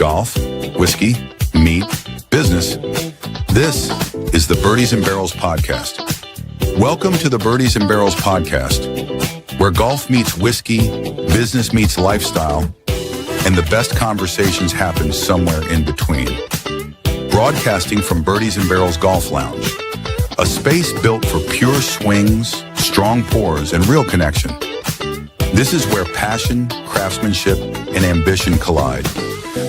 golf, whiskey, meat, business. This is the Birdies and Barrels podcast. Welcome to the Birdies and Barrels podcast, where golf meets whiskey, business meets lifestyle, and the best conversations happen somewhere in between. Broadcasting from Birdies and Barrels Golf Lounge, a space built for pure swings, strong pours, and real connection. This is where passion, craftsmanship, and ambition collide.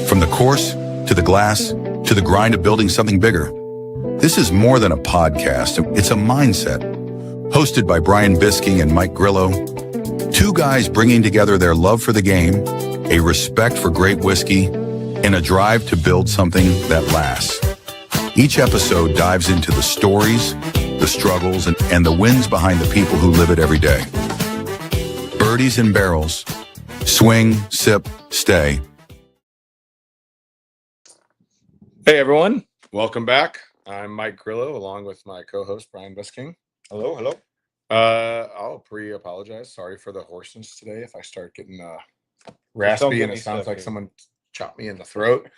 From the course, to the glass, to the grind of building something bigger. This is more than a podcast, it's a mindset. Hosted by Brian Bisking and Mike Grillo, two guys bringing together their love for the game, a respect for great whiskey, and a drive to build something that lasts. Each episode dives into the stories, the struggles, and the wins behind the people who live it every day. Birdies and Barrels. Swing, sip, stay. Hey everyone, welcome back. I'm Mike Grillo along with my co-host Brian Bisking. Hello. I'll pre-apologize. Sorry for the hoarseness today. If I start getting raspy and it sounds like someone chopped me in the throat.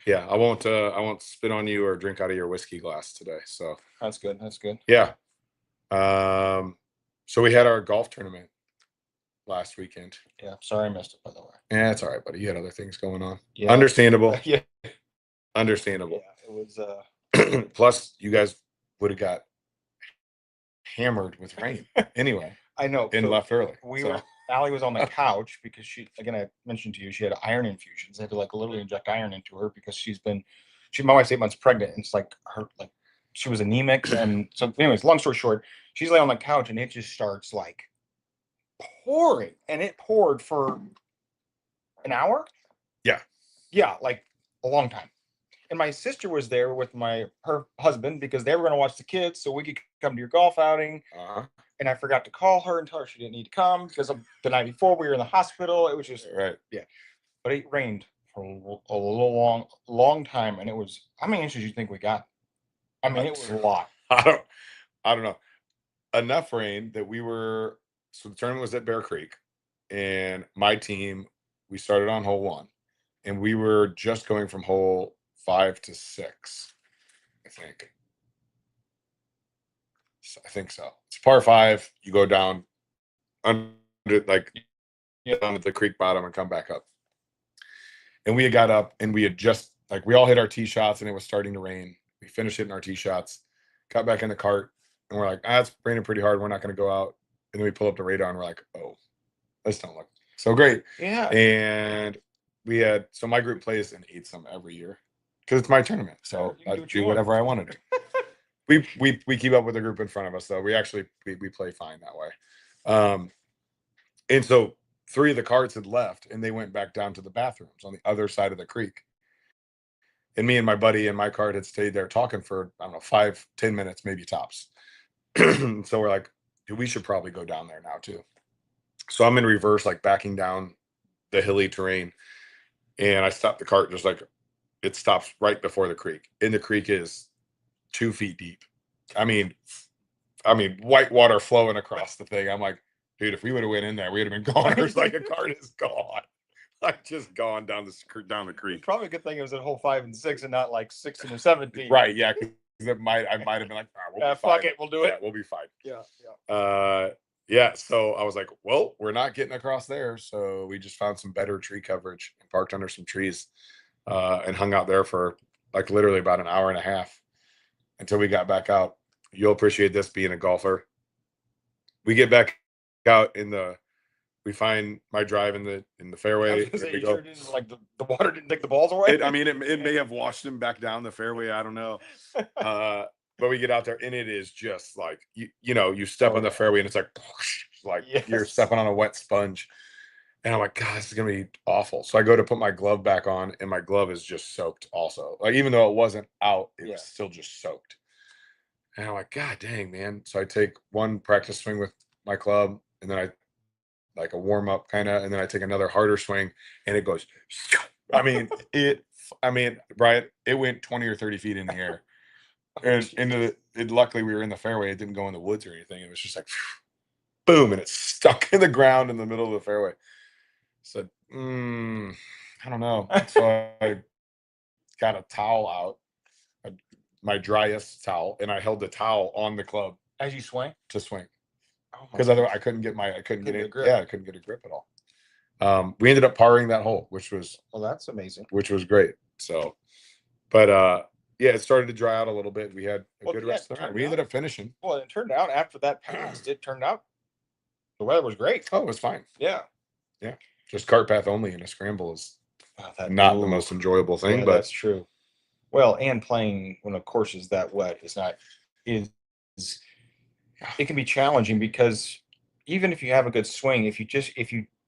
Yeah, I won't spit on you or drink out of your whiskey glass today. So That's good. yeah. So we had our golf tournament last weekend. Yeah, sorry I missed it, by the way. Yeah, it's all right, buddy. You had other things going on. Yeah. Understandable. Yeah. Understandable. Yeah, it was Plus, you guys would have got hammered with rain anyway. I know. And left early. Allie was on the couch because I mentioned to you, she had iron infusions. They had to literally inject iron into her because my wife's 8 months pregnant, and it's she was anemic. And so anyways, long story short, she's laying on the couch and it just starts pouring, and it poured for an hour. Yeah, a long time. And my sister was there with her husband because they were going to watch the kids so we could come to your golf outing. And I forgot to call her and tell her she didn't need to come because the night before we were in the hospital. It was just right. Yeah. But it rained for a long time, and it was, how many inches do you think we got? I mean, it was a lot. I don't know. Enough rain that so the tournament was at Bear Creek, and my team, we started on hole 1, and we were just going from hole 5 to 6, I think. I think so. It's par 5. You go down under down at the creek bottom and come back up. And we had got up and we had just we all hit our tee shots and it was starting to rain. We finished hitting our tee shots, got back in the cart, and we're like, it's raining pretty hard. We're not going to go out. And then we pull up the radar and we're like, oh, this don't look so great. Yeah. And so my group plays in 8-some every year because it's my tournament. So I do whatever I want to do. We keep up with the group in front of us, though. We actually we play fine that way. And so 3 of the carts had left, and they went back down to the bathrooms on the other side of the creek. And me and my buddy and my cart had stayed there talking for, I don't know, 5-10 minutes, maybe tops. So we're like, we should probably go down there now too. So I'm in reverse, backing down the hilly terrain, and I stopped the cart just it stops right before the creek. And the creek is 2 feet deep. I mean, white water flowing across the thing. I'm like, dude, if we would have went in there, we would have been goners. A cart is gone. Just gone down the creek. Probably a good thing it was at hole 5 and 6 and not 16 or 17. Right? Yeah, because I might have been like, we'll be fine. Fuck it, we'll do it. Yeah, we'll be fine. Yeah. Yeah. So I was like, well, we're not getting across there. So we just found some better tree coverage and parked under some trees, and hung out there for literally about an hour and a half until we got back out. You'll appreciate this being a golfer. We get back out we find my drive in the fairway. The water didn't take the balls away. It may have washed them back down the fairway. I don't know. But we get out there and it is just you step on the fairway and it's Yes. You're stepping on a wet sponge. And I'm like, God, this is going to be awful. So I go to put my glove back on and my glove is just soaked also. Even though it wasn't out, it was still just soaked. And I'm like, God dang, man. So I take one practice swing with my club and then I a warm up kind of, and then I take another harder swing and it goes, Brian, it went 20 or 30 feet in the air. And luckily we were in the fairway. It didn't go in the woods or anything. It was just boom, and it stuck in the ground in the middle of the fairway. Said, I don't know. So I got a towel out, my driest towel, and I held the towel on the club As you swing? to swing. Oh, Because otherwise I couldn't get get a it. grip. Yeah, I couldn't get a grip at all. We ended up parring that hole, which was that's amazing. great. So, but yeah, it started to dry out a little bit. We had a good rest of the round. We ended up finishing. Well, it turned out after that passed, it turned out the weather was great. Oh, it was fine. Yeah. Just cart path only in a scramble is Oh, not the most enjoyable thing, yeah, but that's true. Well, and playing when a course is that wet is it can be challenging because even if you have a good swing, if you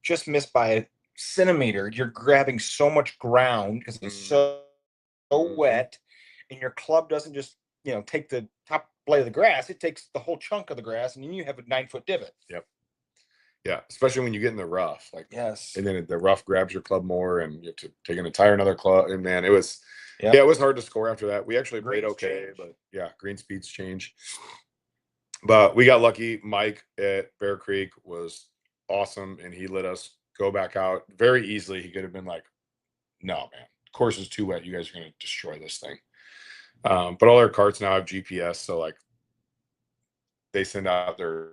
just miss by a centimeter, you're grabbing so much ground because it's so wet, and your club doesn't just take the top blade of the grass; it takes the whole chunk of the grass, and then you have a 9-foot divot. Yep. Yeah, especially when you get in the rough, like Yes, and then the rough grabs your club more, and you have to take an entire another club. And man, it was it was hard to score after that. We actually played okay, but yeah, green speeds change. But we got lucky. Mike at Bear Creek was awesome, and he let us go back out very easily. He could have been like, "No, man, course is too wet. You guys are going to destroy this thing." But all our carts now have GPS, so like they send out their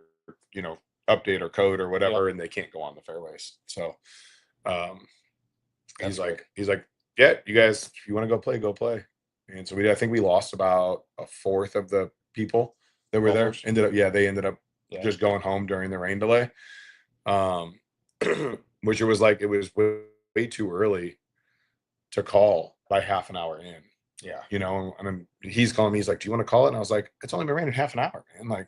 update or code or whatever, and they can't go on the fairways. So he's like, yeah, you guys, if you want to go play. And so I think we lost about a fourth of the people that were there. They ended up just going home during the rain delay. Which it was way too early to call by half an hour in. Yeah. And then he's calling me, he's like, "Do you want to call it?" And I was like, "It's only been raining half an hour, man." Like,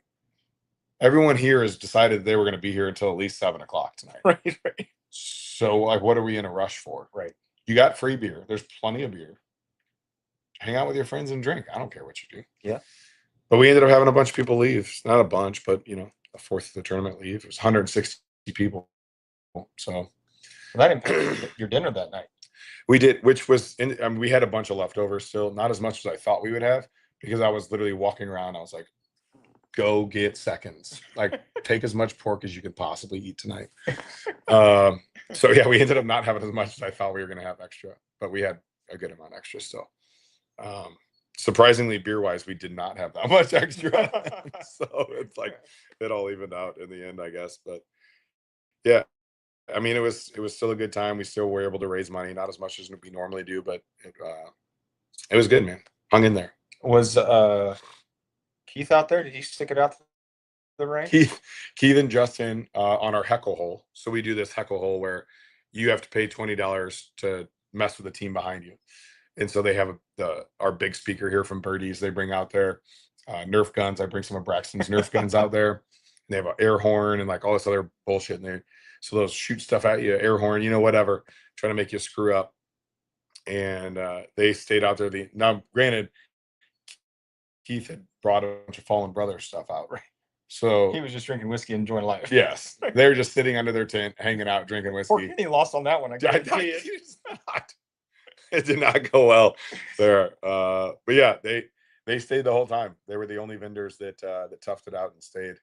everyone here has decided they were going to be here until at least 7:00 tonight. Right. So, like, what are we in a rush for? Right. You got free beer. There's plenty of beer. Hang out with your friends and drink. I don't care what you do. Yeah. But we ended up having a bunch of people leave. Not a bunch, but a fourth of the tournament leave. It was 160 people. So that impacted your dinner that night. We did, which was we had a bunch of leftovers still, not as much as I thought we would have, because I was literally walking around. I was like, "Go get seconds. Like, take as much pork as you could possibly eat tonight." So yeah, we ended up not having as much as I thought we were going to have extra, but we had a good amount extra still. Surprisingly, beer wise, we did not have that much extra. So it's like it all evened out in the end, I guess. But yeah, I mean, it was still a good time. We still were able to raise money, not as much as we normally do, but it was good, man. Hung in there. Was Keith out there? Did he stick it out the rain? Keith and Justin on our heckle hole. So we do this heckle hole where you have to pay $20 to mess with the team behind you. And so they have our big speaker here from Birdies. They bring out their Nerf guns. I bring some of Braxton's Nerf guns out there. And they have an air horn and like all this other bullshit in there. So they'll shoot stuff at you, air horn, whatever, trying to make you screw up. And they stayed out there. Now, granted, Keith had brought a bunch of Fallen Brothers stuff out, right? So he was just drinking whiskey and enjoying life. Yes, they were just sitting under their tent, hanging out, drinking whiskey. He lost on that one. It did not go well there. But yeah, they stayed the whole time. They were the only vendors that toughed it out and stayed.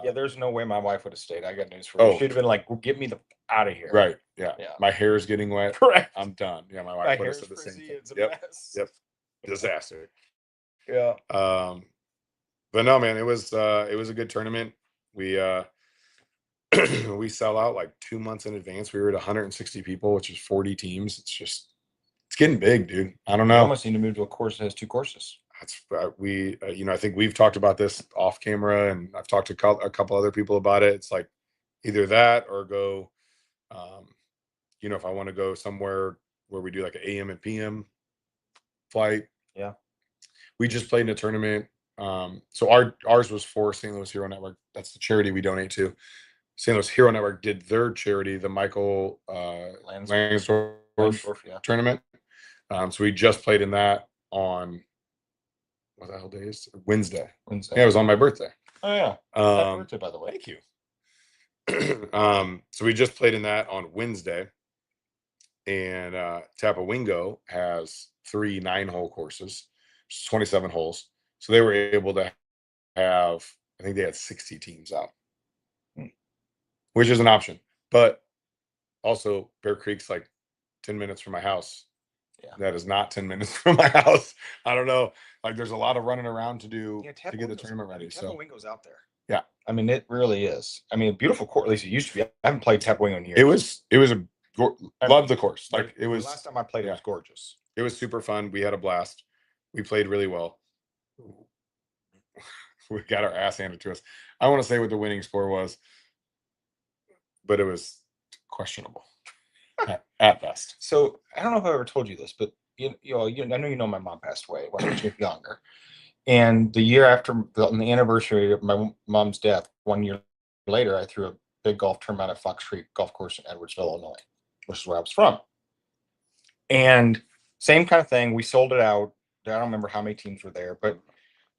Yeah, there's no way my wife would have stayed. I got news for you. She'd have been like, well, "Get me out of here." Right. Yeah. My hair is getting wet. Correct. I'm done. Yeah, my wife put us at the same thing. Yep. Disaster. Yeah. But no, man, it was a good tournament. We we sell out like 2 months in advance. We were at 160 people, which is 40 teams. It's getting big, dude. I don't know. You almost need to move to a course that has 2 courses. That's I think we've talked about this off camera, and I've talked to a couple other people about it. It's like either that or go, if I want to go somewhere where we do like an AM and PM flight. Yeah. We just played in a tournament. So ours was for St. Louis Hero Network. That's the charity we donate to. St. Louis Hero Network did their charity, the Michael Langsdorff tournament. So we just played in that on what the hell day is it? Wednesday. Yeah, it was on my birthday. Oh yeah. Happy birthday, by the way. Thank you. So we just played in that on Wednesday. And Tapawingo has 3 9-hole courses, 27 holes. So they were able to have, I think they had 60 teams out, which is an option. But also Bear Creek's like 10 minutes from my house. Yeah. that is not 10 minutes from my house. I don't know. Like there's a lot of running around to do to get the tournament ready. So Wingo's out there. Yeah. I mean, it really is. I mean, a beautiful course. At least it used to be. I haven't played Tap Wingo in years. it was love the course. Like it The was last time I played, it was gorgeous. it was super fun. We had a blast. We played really well. We got our ass handed to us. I want to say what the winning score was, but it was questionable at best. So I don't know if I ever told you this, but I know you know my mom passed away when I was younger. And the year after on the anniversary of my mom's death, 1 year later, I threw a big golf tournament at Fox Creek Golf Course in Edwardsville, Illinois, which is where I was from. And same kind of thing. We sold it out. I don't remember how many teams were there, but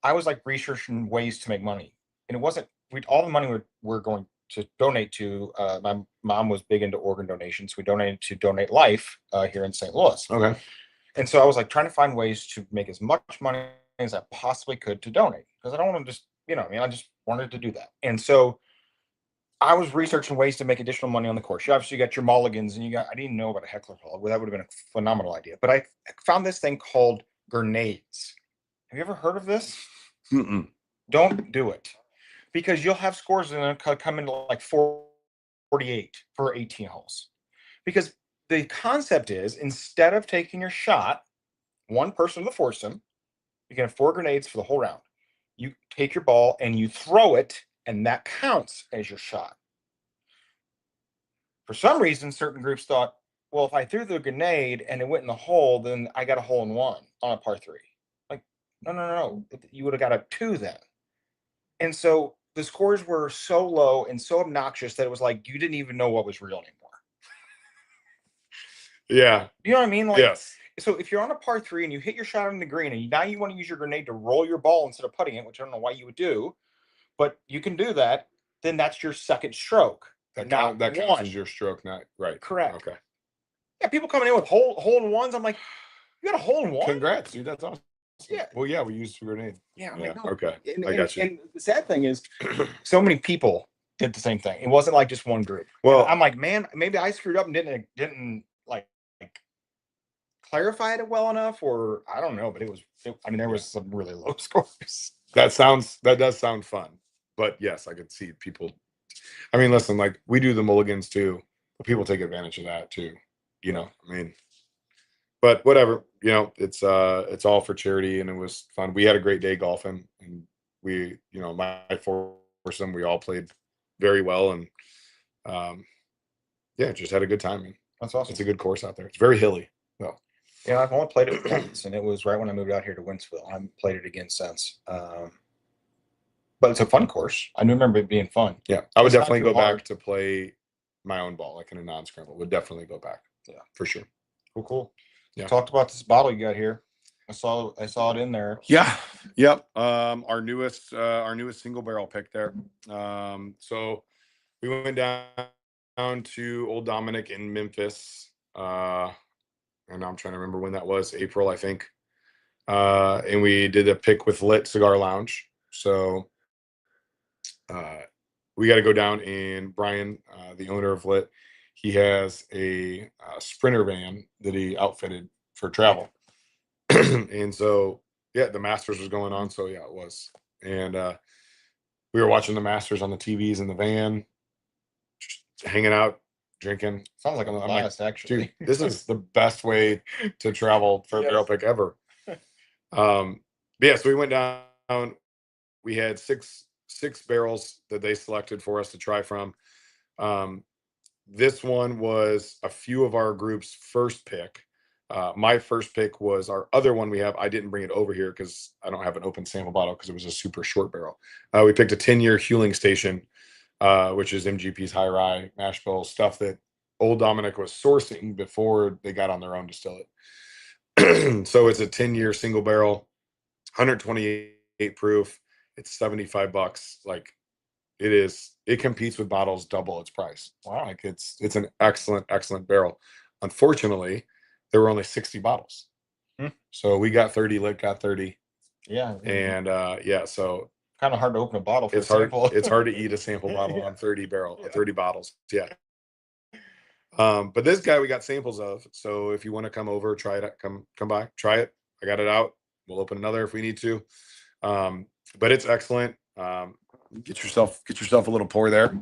I was like researching ways to make money. And it wasn't, all the money we're going to donate to, my mom was big into organ donations. We donated to Donate Life here in St. Louis. Okay. And so I was like trying to find ways to make as much money as I possibly could to donate, because I don't want to just, I just wanted to do that. And so I was researching ways to make additional money on the course. You obviously got your mulligans, and I didn't know about a heckler hall. Well, that would have been a phenomenal idea. But I found this thing called grenades. Have you ever heard of this? Mm-mm. Don't do it, because you'll have scores that come into like 48 for 18 holes. Because the concept is, instead of taking your shot, one person to the foursome, you can have 4 grenades for the whole round. You take your ball and you throw it, and that counts as your shot. For some reason, certain groups thought, well, if I threw the grenade and it went in the hole, then I got a hole in one on a par 3. Like, no. You would have got a 2 then. And so the scores were so low and so obnoxious that it was like you didn't even know what was real anymore. Yeah. You know what I mean? Like, Yes. So if you're on a par 3 and you hit your shot on the green, and now you want to use your grenade to roll your ball instead of putting it, which I don't know why you would do, but you can do that, then that's your second stroke. That counts as your stroke, not right. Correct. Okay. Yeah, people coming in with hole in ones. I'm like, you got a hole in one? Congrats, dude. That's awesome. Yeah. Well, yeah, we used a grenade. Yeah. I'm Yeah. like, no. Okay. And, I got you. And the sad thing is, so many people did the same thing. It wasn't like just one group. Well, and I'm like, man, maybe I screwed up and didn't like clarified it well enough, or I don't know, but there was some really low scores. that does sound fun, but yes, I could see people. I mean, listen, like we do the mulligans too, but people take advantage of that too. I mean, but whatever, it's all for charity, and it was fun. We had a great day golfing, and we, my foursome, we all played very well, and yeah, just had a good time. That's awesome. It's a good course out there. It's very hilly, though. Yeah, I've only played it once, and it was right when I moved out here to Wentzville. I haven't played it again since. But it's a fun course. I remember it being fun. Yeah, I would definitely go back to play my own ball, like in a non-scramble. Would definitely go back. Yeah, for sure. Cool. Yeah. Talked about this bottle you got here. I saw it in there. Yeah. Yep. Our newest single barrel pick there. So we went down to Old Dominic in Memphis. And I'm trying to remember when that was, April, I think. And we did a pick with Lit Cigar Lounge. So we got to go down, and Brian, the owner of Lit, he has a Sprinter van that he outfitted for travel. And so, yeah, the Masters was going on. So yeah, it was. And we were watching the Masters on the TVs in the van, just hanging out, drinking. Sounds like a blast, actually. Dude, this is the best way to travel for a barrel pick ever. Yeah, so we went down. We had six barrels that they selected for us to try from. This one was a few of our group's first pick. My first pick was our other one we have. I didn't bring it over here because I don't have an open sample bottle because it was a super short barrel. We picked a 10-year Hewling Station, which is MGP's high rye mash bill stuff that Old Dominic was sourcing before they got on their own to still it. So it's a 10-year single barrel, 128 proof. It's $75. Like it competes with bottles double its price. Wow. Like it's an excellent barrel. Unfortunately, there were only 60 bottles. So we got 30, Lit got 30. Yeah. And yeah, so kind of hard to open a bottle for it's a sample. It's hard to eat a sample bottle on 30 bottles. Yeah. But this guy we got samples of. So if you want to come over, try it, come by, try it. I got it out. We'll open another if we need to. But it's excellent. Get yourself a little pour there.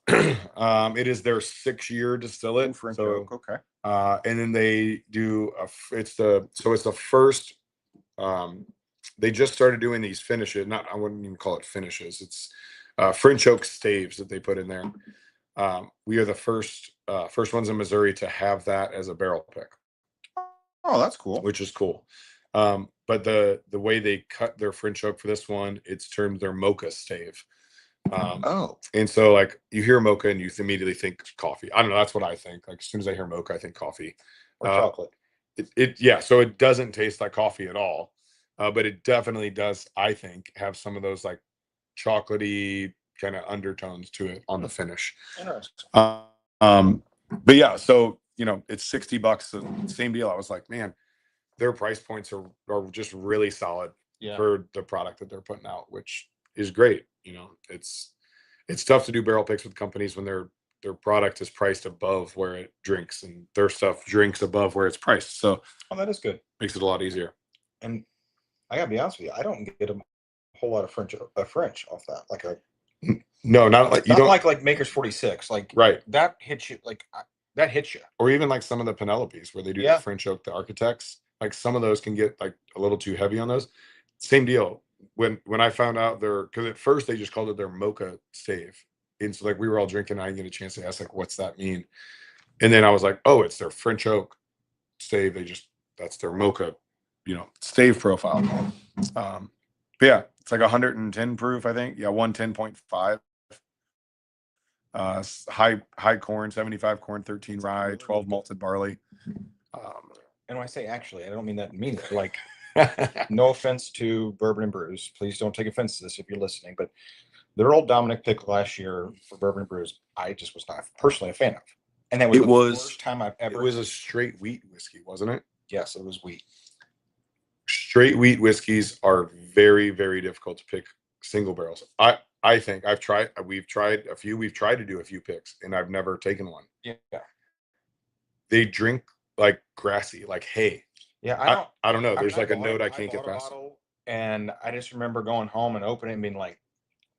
It is their 6-year distillate. French So oak, okay. and then they do it's the first they just started doing these finishes. Not, I wouldn't even call it finishes. It's French oak staves that they put in there. We are the first ones in Missouri to have that as a barrel pick. Oh, that's cool. Which is cool. But the way they cut their French oak for this one, it's termed their mocha stave. And so like you hear mocha and you immediately think coffee. I don't know. That's what I think. Like as soon as I hear mocha, I think coffee or chocolate. Yeah. So it doesn't taste like coffee at all, but it definitely does. I think have some of those like chocolatey kind of undertones to it on the finish. Interesting. But yeah, so it's $60. Same deal. I was like, man, their price points are just really solid for the product that they're putting out, which is great. It's tough to do barrel picks with companies when their product is priced above where it drinks, and their stuff drinks above where it's priced. So that is good. Makes it a lot easier. And I gotta be honest with you, I don't get a whole lot of French off that. Like no, not like you don't like Maker's 46. Like right. That hits you that hits you. Or even like some of the Penelopes where they do the French oak, the architects. Like some of those can get like a little too heavy on those. Same deal. When I found out because at first they just called it their mocha stave. And so like we were all drinking, I didn't get a chance to ask like, what's that mean? And then I was like, oh, it's their French oak stave. That's their mocha, stave profile. But yeah, it's like 110 proof, I think. Yeah, 110.5. High corn, 75 corn, 13 rye, 12 malted barley. And when I say actually, I don't mean that mean it. Like, no offense to Bourbon and Brews. Please don't take offense to this if you're listening. But their old Dominic pick last year for Bourbon and Brews, I just was not personally a fan of. And that was the first time I've ever. It was a straight wheat whiskey, wasn't it? Yes, it was wheat. Straight wheat whiskeys are very, very difficult to pick single barrels. I think we've tried a few. We've tried to do a few picks, and I've never taken one. Yeah. They drink like grassy, like hay. Yeah, I don't know. There's like a note I can't get past. And I just remember going home and opening it and being like,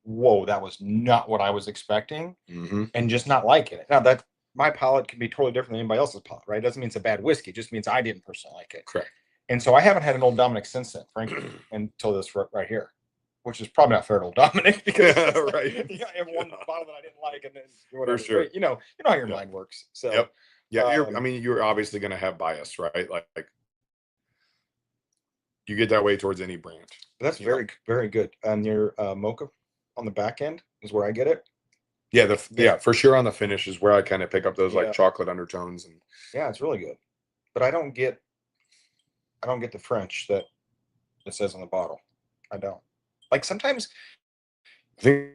whoa, that was not what I was expecting. Mm-hmm. And just not liking it. Now that my palate can be totally different than anybody else's palate, right? It doesn't mean it's a bad whiskey. It just means I didn't personally like it. Correct. And so I haven't had an old Dominic since then, frankly, until this right here, which is probably not fair to old Dominic because right. I have one bottle that I didn't like, and then whatever. For sure. You know how your mind works. So yep. Yeah, you're obviously going to have bias, right? Like you get that way towards any brand. But that's very, very good. And your mocha on the back end is where I get it. Yeah, for sure. On the finish is where I kind of pick up those like chocolate undertones, and yeah, it's really good. But I don't get the French that it says on the bottle. I don't. Like sometimes I think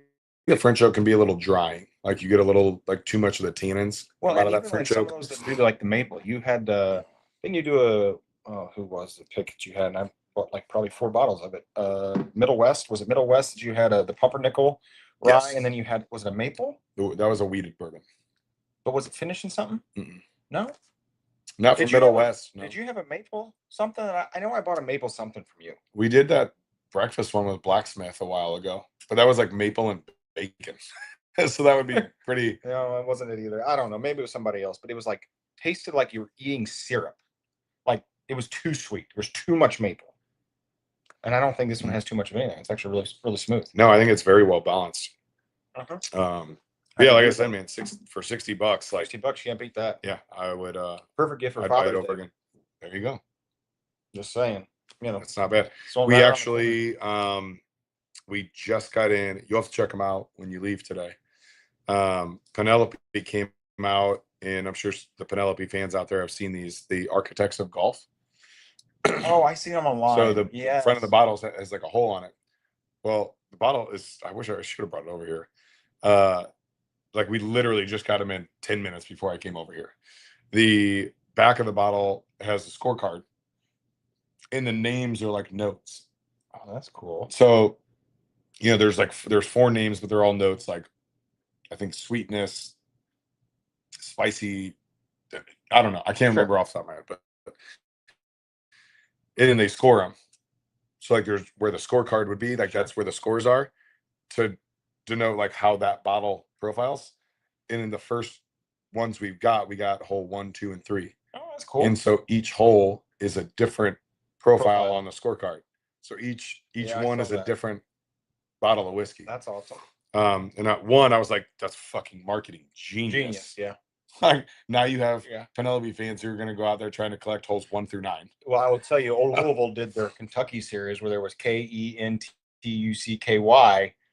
the French oak can be a little dry. Like you get a little like too much of the tannins out of that French oak. Some of those that do like the maple. You had didn't you do who was the pick that you had? And I bought like probably 4 bottles of it. Middle West, was it Middle West that you had the pumpernickel rye, yes. And then you had, was it a maple? That was a wheated bourbon. But was it finished in something? Mm-mm. No. Not from Middle West. No. Did you have a maple something? I know I bought a maple something from you. We did that breakfast one with Blacksmith a while ago, but that was like maple and bacon. So that would be pretty. No, it wasn't it either. I don't know. Maybe it was somebody else, but it was like tasted like you were eating syrup. Like it was too sweet. There was too much maple. And I don't think this one has too much of anything. It's actually really, really smooth. No, I think it's very well balanced. Uh-huh. Yeah, like I said, man, for $60, like $60, you can't beat that. Yeah, I would. Perfect gift for I'd Father's buy it over Day. again. There you go. Just saying, it's not bad. So we actually, we just got in. You'll have to check them out when you leave today. Penelope came out, and I'm sure the Penelope fans out there have seen the Architects of Golf. Oh, I see them online. So the front of the bottle has like a hole on it. Well, the bottle is. I wish I should have brought it over here. Like we literally just got them in 10 minutes before I came over here. The back of the bottle has a scorecard, and the names are like notes. Oh, that's cool. So, there's 4 names, but they're all notes. Like, I think sweetness, spicy, I don't know. I can't remember off the top of my head, but and then they score them. So like there's where the scorecard would be, like that's where the scores are to denote like how that bottle profiles. And in the first ones we got hole 1, 2, and 3. Oh, that's cool. And so each hole is a different profile on the scorecard. So each one is a different bottle of whiskey. That's awesome. And that one, I was like, that's fucking marketing genius. Yeah. Like now you have Penelope fans who are going to go out there trying to collect holes 1 through 9. Well, I will tell you, Old Louisville did their Kentucky series where there was KENTUCKY.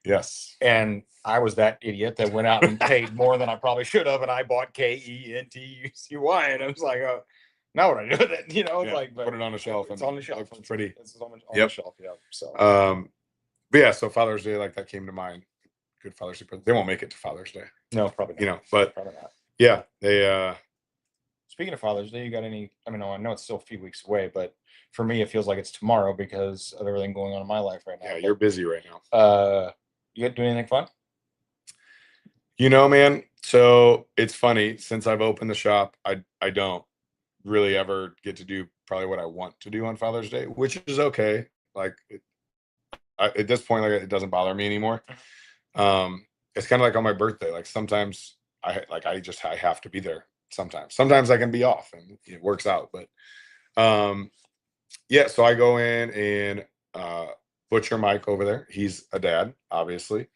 Yes. And I was that idiot that went out and paid more than I probably should have, and I bought KENTUCY, and I was like, now what do I do with it? You know, it's like, put it on the shelf. It's on the shelf. It's pretty. It's on the shelf. Yeah. So. But yeah, so Father's Day, like that came to mind. Good Father's Day present. They won't make it to Father's Day. No, probably not. You know, but probably not. Yeah, they. Speaking of Father's Day, you got any? I mean, I know it's still a few weeks away, but for me, it feels like it's tomorrow because of everything going on in my life right now. Yeah, you're busy right now. You doing anything fun? You know, man. So it's funny. Since I've opened the shop, I don't really ever get to do probably what I want to do on Father's Day, which is okay. Like at this point, like it doesn't bother me anymore. It's kind of like on my birthday. Like sometimes I have to be there. Sometimes I can be off and it works out. But yeah. So I go in and butcher Mike over there. He's a dad, obviously.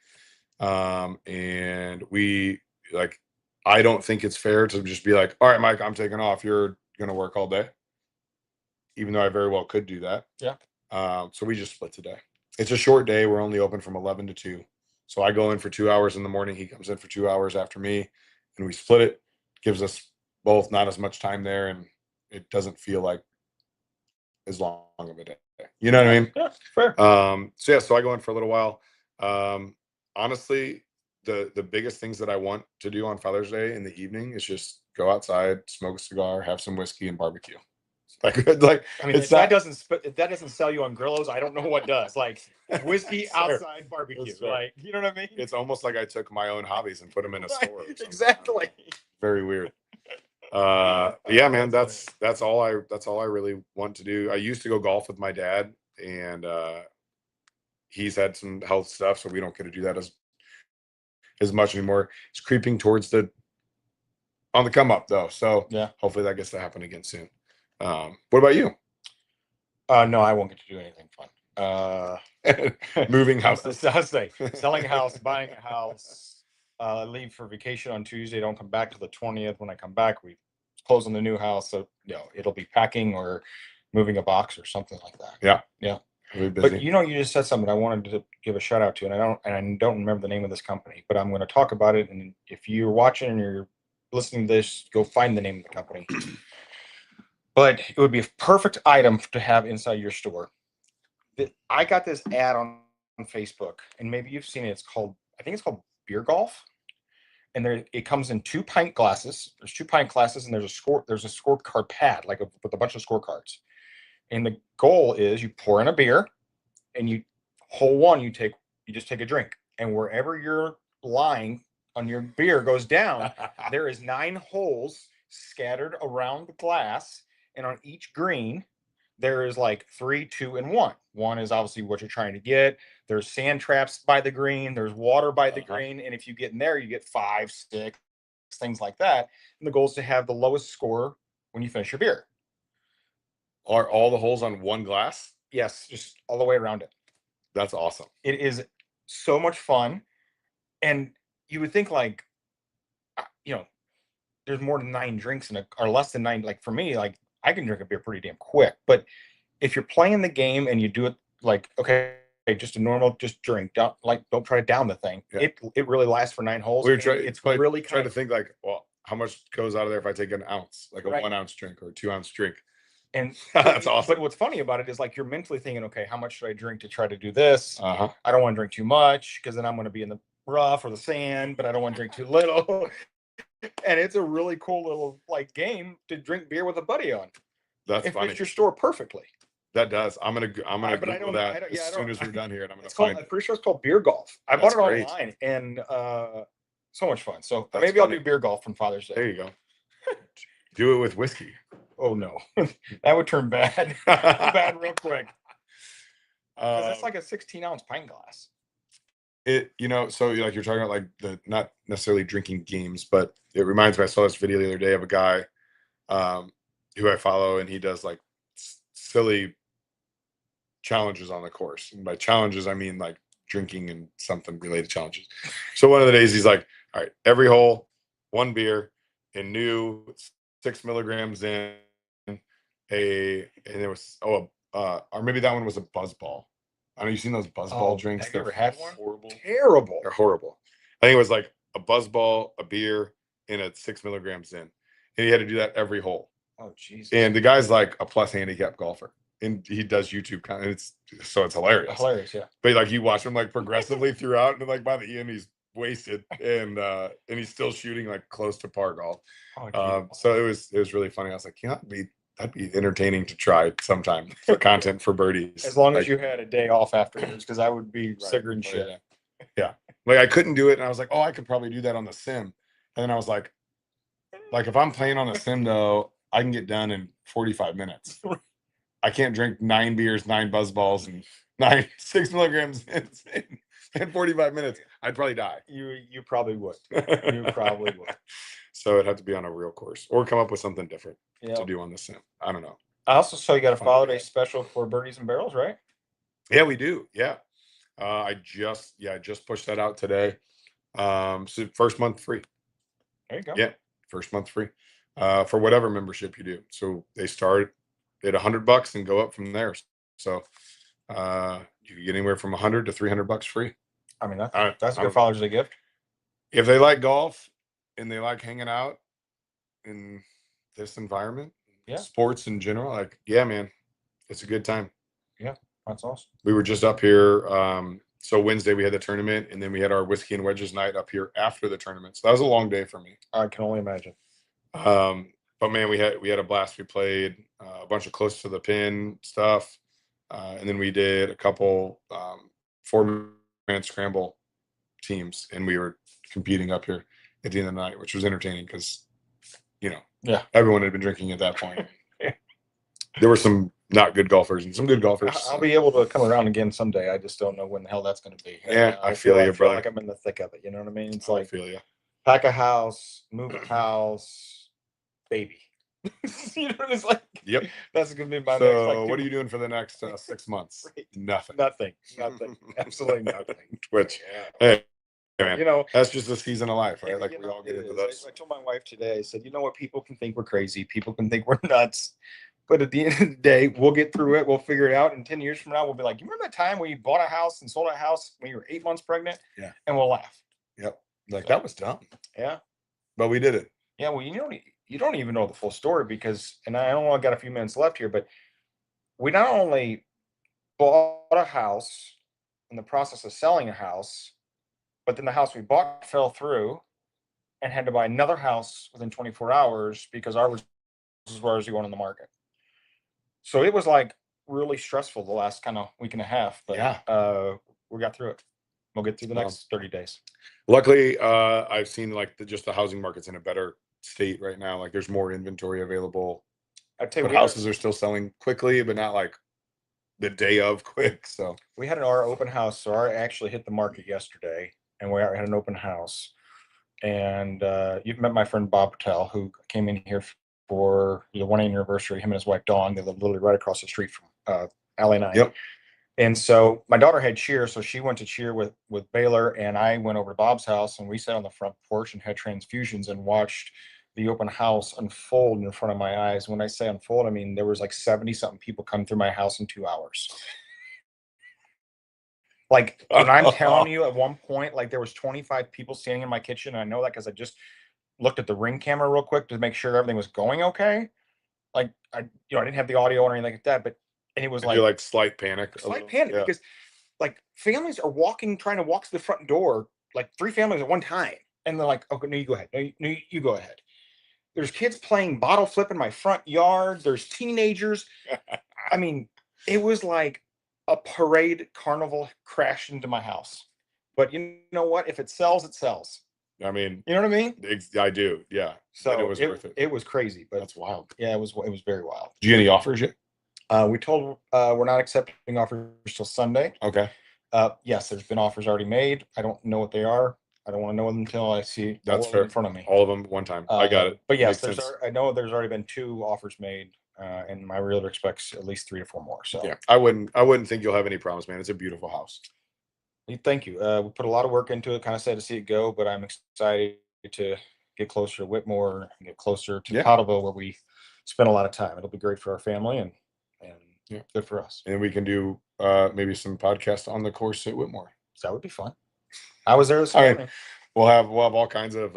And we like, I don't think it's fair to just be like, all right, Mike, I'm taking off. You're going to work all day. Even though I very well could do that. Yeah. So we just split today. It's a short day. We're only open from 11 to 2. So I go in for 2 hours in the morning. He comes in for 2 hours after me, and we split it. Gives us both not as much time there, and it doesn't feel like as long of a day. You know what I mean? Yeah, fair. So yeah, so I go in for a little while. Honestly, the biggest things that I want to do on Father's Day in the evening is just go outside, smoke a cigar, have some whiskey, and barbecue. Like I mean, if that doesn't sell you on Grillos, I don't know what does. Like whiskey outside barbecue, like you know what I mean? It's almost like I took my own hobbies and put them in a store. Exactly. Very weird. Yeah, man, that's all I really want to do. I used to go golf with my dad, and he's had some health stuff, so we don't get to do that as much anymore. It's creeping towards on the come up though, so yeah, hopefully that gets to happen again soon. What about you? No, I won't get to do anything fun. Moving houses. I'll say selling a house, buying a house. Leave for vacation on Tuesday. Don't come back till the 20th. When I come back, we close on the new house. So it'll be packing or moving a box or something like that. Yeah. Really busy. But you just said something I wanted to give a shout out to, and I don't remember the name of this company, but I'm going to talk about it. And if you're watching and you're listening to this, go find the name of the company. But it would be a perfect item to have inside your store. I got this ad on Facebook, and maybe you've seen it. I think it's called Beer Golf. And it comes in 2 pint glasses. There's 2 pint glasses, and there's a scorecard pad, with a bunch of scorecards. And the goal is you pour in a beer, and hole 1, you just take a drink. And wherever your line on your beer goes down, there is 9 holes scattered around the glass. And on each green, there is like 3, 2, and 1. 1 is obviously what you're trying to get. There's sand traps by the green. There's water by the green. And if you get in there, you get 5, 6, things like that. And the goal is to have the lowest score when you finish your beer. Are all the holes on one glass? Yes, just all the way around it. That's awesome. It is so much fun. And you would think there's more than 9 drinks or less than 9. Like for me, like I can drink a beer pretty damn quick. But if you're playing the game and you do it like, okay, just a normal, just drink, don't try to down the thing. Yeah. It really lasts for 9 holes. It's really trying to think like, well, how much goes out of there if I take an ounce, like a 1 ounce drink or a 2 ounce drink? And that's awesome. But what's funny about it is like you're mentally thinking, okay, how much should I drink to try to do this? I don't want to drink too much because then I'm going to be in the rough or the sand, but I don't want to drink too little. And it's a really cool little game to drink beer with a buddy on. That's funny. It fits your store perfectly. That does. I'm gonna Google that as soon as we're done here, and I'm gonna find it. I'm pretty sure it's called Beer Golf. I bought it online, and so much fun. So maybe I'll do Beer Golf from Father's Day. There you go. Do it with whiskey. Oh no, that would turn bad, bad real quick. Because that's like a 16-ounce pint glass. So like you're talking about like the not necessarily drinking games, but it reminds me. I saw this video the other day of a guy who I follow, and he does like silly challenges on the course. And by challenges, I mean like drinking and something related challenges. So one of the days he's like, all right, every hole, one beer, and new 6 milligrams in and it was or maybe that one was a buzz ball. I know you've seen those buzz ball drinks. Have you ever had one? Horrible. Terrible. They're horrible. I think it was like a buzz ball, a beer, and a 6 milligrams in. And he had to do that every hole. Oh Jesus. And the guy's like a plus handicap golfer. And he does YouTube content. It's hilarious. Hilarious, yeah. But like you watch him like progressively throughout, and like by the end he's wasted and he's still shooting like close to par golf. So it was really funny. I was like, that'd be entertaining to try sometime for content for birdies. As long as you had a day off afterwards, because I would be sicker and shit. Yeah. Like I couldn't do it, and I was like, oh, I could probably do that on the sim. And then I was like if I'm playing on the sim though, I can get done in 45 minutes. I can't drink 9 beers, 9 buzz balls, and 6 milligrams in 45 minutes. I'd probably die. You probably would. You probably would. So it'd have to be on a real course or come up with something different to do on the sim. I don't know. I also saw you got a Father Day special for Birdies and Barrels, right? Yeah, we do. Yeah. I just pushed that out today. So first month free. There you go. Yeah. First month free. For whatever membership you do. So they start at $100 and go up from there. So you can get anywhere from $100 to $300 free. I mean, that's a good Father's Day gift. If they like golf and they like hanging out in this environment, sports in general, like, yeah, man, it's a good time. Yeah, that's awesome. We were just up here. So Wednesday we had the tournament, and then we had our whiskey and wedges night up here after the tournament. So that was a long day for me. I can only imagine. But man, we had a blast. We played a bunch of close to the pin stuff, and then we did a couple 4-man scramble teams, and we were competing up here at the end of the night, which was entertaining because everyone had been drinking at that point. There were some not good golfers and some good golfers. I'll be able to come around again someday. I just don't know when the hell that's going to be. Yeah, I feel you, brother. Like I'm in the thick of it. You know what I mean? It's I like feel you. Pack a house, move a house, baby. You know, it's like, yep, that's gonna be my so next. Like, what are you doing for the next 6 months? Right. Nothing, absolutely nothing. Which, hey, man, you know, that's just the season of life, right? Like we all get into this. I told my wife today, I said, you know what, people can think we're crazy, people can think we're nuts, but at the end of the day, we'll get through it, we'll figure it out, and 10 years from now we'll be like, you remember that time when you bought a house and sold a house when you were 8 months pregnant? Yeah. And we'll laugh. Yep. Like that was dumb. Yeah. But we did it. Yeah, well, you don't even know the full story because, and I don't know, I got a few minutes left here, but we not only bought a house in the process of selling a house, but then the house we bought fell through and had to buy another house within 24 hours because ours was already going on the market. So it was like really stressful the last kind of week and a half, but we got through it. We'll get through the next 30 days. Luckily, I've seen like just the housing market's in a better state right now. Like there's more inventory available. I'd tell you, but houses are still selling quickly, but not like the day of quick. So we had our open house. So I actually hit the market yesterday, and we had an open house. And you've met my friend Bob Patel, who came in here for the 1 anniversary. Him and his wife Dawn. They live literally right across the street from Alley 9. Yep. And so my daughter had cheer, so she went to cheer with Baylor, and I went over to Bob's house, and we sat on the front porch and had transfusions and watched the open house unfold in front of my eyes. When I say unfold, I mean there was like 70-something people come through my house in 2 hours. Like, and I'm telling you, at one point, like there was 25 people standing in my kitchen, and I know that because I just looked at the Ring camera real quick to make sure everything was going okay. Like I didn't have the audio or anything like that, but. And it was like, you're like slight panic because like families are trying to walk to the front door, like 3 families at one time. And they're like, okay, no, you go ahead. No, you go ahead. There's kids playing bottle flip in my front yard. There's teenagers. I mean, it was like a parade carnival crashed into my house. But you know what? If it sells, it sells. I mean, You know what I mean? I do. Yeah. So And it was worth it. It was crazy, but That's wild. yeah, it was very wild. Did you get any offers yet? We told we're not accepting offers till Sunday. Okay. Yes, there's been offers already made. I don't know what they are. I don't want to know them until I see That's all of them fair. in front of me. All of them one time. I got it. But yes, Makes sense. I know there's already been 2 offers made, and my realtor expects at least 3 to 4 more. So Yeah. I wouldn't think you'll have any problems, man. It's a beautiful house. thank you. We put a lot of work into it. Kind of sad to see it go, but I'm excited to get closer to Whitmore, and get closer to Yeah. Potterville, where we spend a lot of time. It'll be great for our family and Yeah. good for us. And we can do maybe some podcasts on the course at Whitmore. So that would be fun. I was there this All right. morning. We'll have all kinds of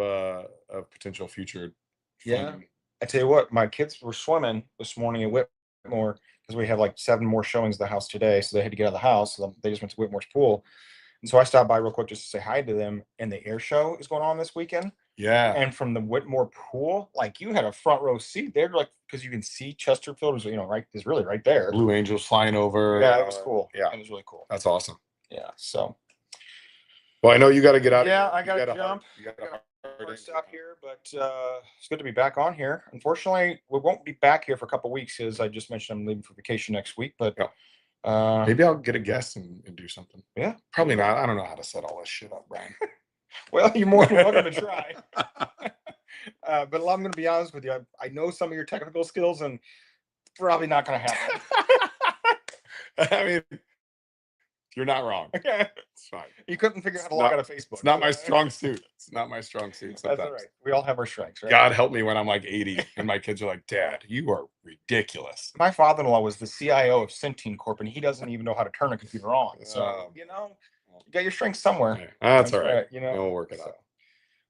potential future. Yeah. fun. I tell you what, my kids were swimming this morning at Whitmore because we have like 7 more showings of the house today. So they had to get out of the house. So they just went to Whitmore's pool. And so I stopped by real quick just to say hi to them. And the air show is going on this weekend. Yeah. And from the Whitmore pool, like you had a front row seat there, like because you can see Chesterfield is is really right there. Blue Angels flying over. Yeah, it was cool. Yeah. It was really cool. That's awesome. Yeah. So Well, I know you got to get out. yeah, of here. I gotta got a hard- jump. You got a hard Hard day. stop here, but it's good to be back on here. Unfortunately, we won't be back here for a couple weeks, as I just mentioned. I'm leaving for vacation next week, but Yeah. Maybe I'll get a guest and do something. Yeah, Probably not. I don't know how to set all this shit up, Brian. well, you're more than welcome to try. But I'm going to be honest with you. I know some of your technical skills, and probably not going to happen. I mean, you're not wrong. It's fine. You couldn't figure out how to It's log not- out of Facebook. It's not my strong suit. It's not my strong suit. That's Sometimes. all right. We all have our strengths, right? God help me when I'm like 80 and my kids are like, Dad, you are ridiculous. My father-in-law was the CIO of Centene Corp, and he doesn't even know how to turn a computer on. So you got your strengths somewhere. Yeah, that's all right. We'll work it out.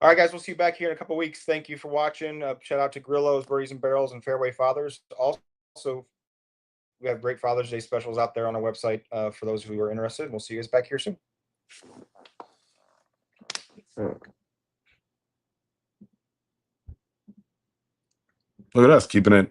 All right, guys, we'll see you back here in a couple weeks. Thank you for watching. Shout out to Grillos, Birdies and Barrels, and Fairway Fathers. Also, we have great Father's Day specials out there on our website for those who are interested. We'll see you guys back here soon. Look at us keeping it